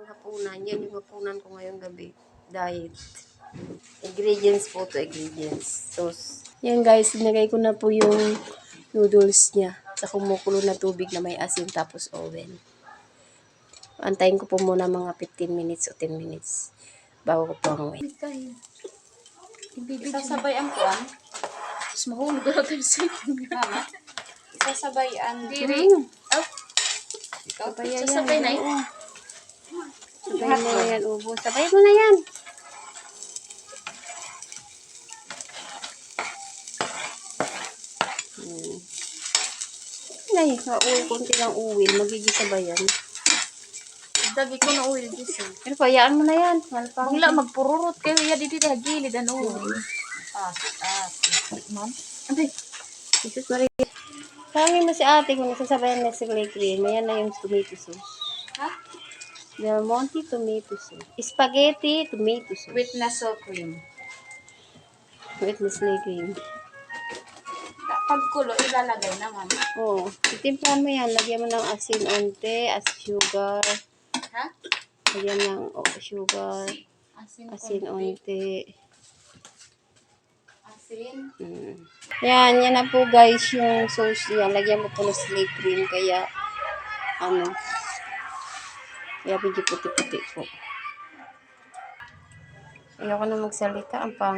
pang hapunan. Yan yung hapunan ko ngayong gabi. Diet. Ingredients po to, ingredients. Sauce. Yan guys, sinagay ko na po yung noodles niya sa kumukulo na tubig na may asin tapos oven. Antayin ko po muna mga 15 minutes o 10 minutes bago ko po ang wait. Isasabay ang kuwan. Mas mahulog na tayo sa Mama. Isasabay ang diri. Oh. Ikaw Sabay sasabay na oo. Sabay mo na yan, ubo. Sabay mo na yan. Ay, konti lang uwil. Magiging yan. Dagi ko na oil gising. Pero payaan mo na yan. Malpang. Bigla magpururot kayo ya dito na gilid ang oil. Ma'am. Ate. Jesus Maria. Sabi mo si ate kung nasasabayan na si Clay. Mayan na yung tomato sauce. Ha? Del Monte tomato sauce. Spaghetti tomato sauce. With naso cream. With Nestle cream. Pagkulo, ilalagay na, ma'am. Oo. Itimplahan mo yan. Lagyan mo ng asin onte, sugar. Ha? Lagyan ng sugar. Asin onte. Asin. Yan na po guys yung sauce yan. Lagyan mo po ng Nestle cream. Kaya, kaya medyo puti-puti po. Ayoko na magsalita. Ang pangit.